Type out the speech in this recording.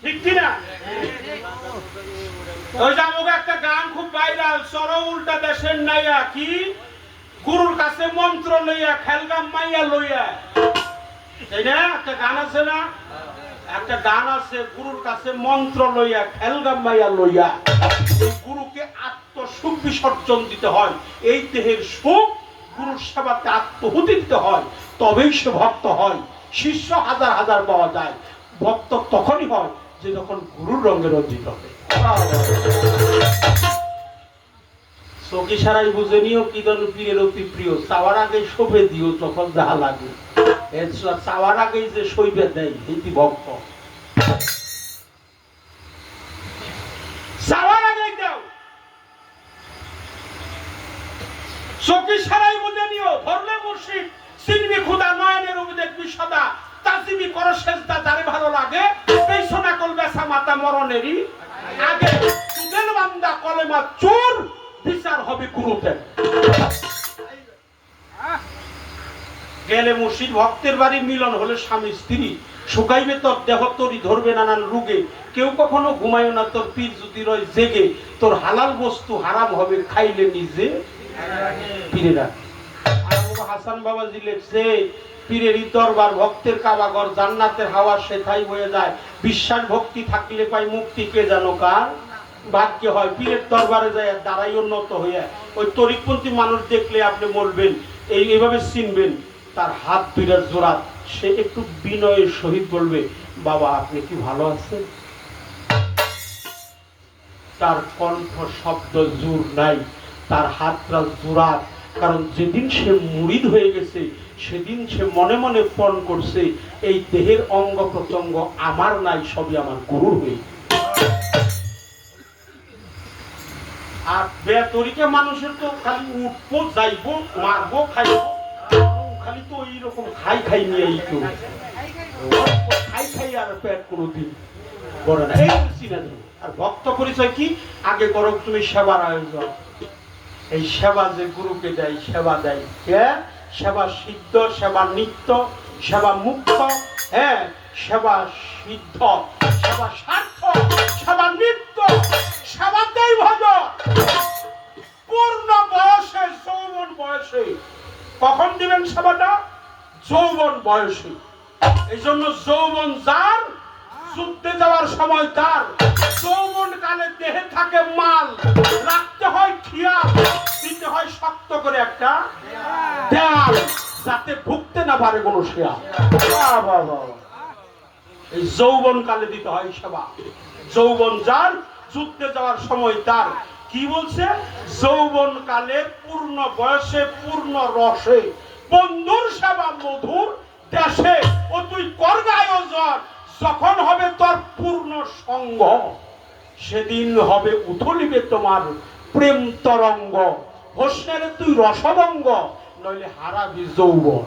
ঠিক কিনা? ওই যে আমাকে একটা গান খুব ভাইরাল, সর উল্টা দেশের নাইয়া, কি গুরুর কাছে মন্ত্র লইয়া খেলগাম মাইয়া লইয়া, তাই না? একটা গান আছে না, একটা গান আছে, গুরুর কাছে মন্ত্র লইয়া খেলগাম মাইয়া লইয়া। এই গুরুকে আত্মসুখ বিসর্জন দিতে হয়, এই দেহের সুখ গুরুর সেবাতে আত্মহুতি দিতে হয়, তবেই সে ভক্ত হয়। শিষ্য হাজার হাজার পাওয়া যায়, ভক্ত তখনই হয় যে যখন গুরুর রঙে রঞ্জিত হবে। চকি সারাই বুঝে নিও কি জন পীরের অতি প্রিয়, চাওয়ার আগে শোভে দিও যখন যাহা লাগে, চাওয়ার আগে যে শৈবে দেয় এটি ভক্ত। চাওয়ার আগে দাও, চকি সারাই বুঝে নিও, ধরলে মুর্শিদ চিনবি খুদা, নয়নের উপর দেখবি সদা, তাজিমি করো সেজদা যারে ভালো লাগে, পেছনা কল বেসা মাতা মরণেরই আগে, সুদেল বান্দা কলেমা চোর, বিচার হবে গুরুতে। গেলে মুর্শিদ ভক্তের বাড়ি, মিলন হলে স্বামী স্ত্রী, শুকাইবে তোর দেহ তরি, ধরবে নানান রোগে, কেউ কখনো ঘুমায় না তোর পীর যদি রয় জেগে, তোর হালাল বস্তু হারাম হবে খাইলে নিজে পীরেরা। হাসান বাবাজি লেখছে, পীরেরই দরবার ভক্তের কাবাগর, জান্নাতের হাওয়া সেথাই বয়ে যায়, বিশ্বাস ভক্তি থাকলে পাই মুক্তি, কে জানো কার ভাগ্য হয়। পীরের দরবারে যায় দাঁড়াই উন্নত হইয়া, ওই তরিকপন্থী মানুষ দেখলে আপনি বলবেন, এইভাবে চিনবেন তার হাত দুইটার জোড়াত, সে একটু বিনয়ের সহিত বলবে, বাবা আপনি কি ভালো আছেন? তার কণ্ঠ শব্দ জোর নাই, তার হাতটা জোড়াত, কারণ যেদিন সে মুরিদ হয়ে গেছে সেদিন সে মনে মনে পণ করছে, এই দেহের অঙ্গ প্রত্যঙ্গ আমার নাই, সবই আমার গুরুর হয়ে। আর বেতরিকে মানুষের তো খালি উঠবো যাইবো মারবো খাইবো, খালি তো এইরকম খাই খাই নিয়ে খাই খাই আর পেট কোনোদিন করে না, এই চিনা দেব। আর ভক্ত পরিচয় কি? আগে করো তুমি সেবার আয়োজন, এই সেবা যে গুরুকে দেয়, সেবা দেয় কে? সেবা সিদ্ধ, সেবা নিত্য, সেবা মুক্ত, হ্যাঁ সেবা সিদ্ধ, সেবা স্বার্থ, সেবা নিত্য, সেবা দেয় ভজন পূর্ণ বয়সে, যৌবন বয়সে। কখন দিবেন সেবাটা? যৌবন বয়সে। এই জন্য যৌবন যার, যুদ্ধে যাওয়ার সময় তার, যৌবন কালে দেহে থাকে মাল, রাখতে হয় খেয়াল, দিতে হয় শক্ত করে একটা দেয়াল, যাতে ঢুকতে না পারে কোনো শেয়াল। এই যৌবন কালে দিতে হয় সেবা। যৌবন যার, যুদ্ধে যাওয়ার সময় তার। কি বলছে? যৌবন কালে পূর্ণ বয়সে, পূর্ণ রসে, বন্ধুর সেবা মধুর দেশে, ও তুই করবে আয়োজন, যখন হবে তোর পূর্ণ সঙ্গ, সেদিন হবে উথলিবে তোমার প্রেম তরঙ্গ, হোসনের তুই রসভঙ্গ, নইলে হারাবি যৌবন।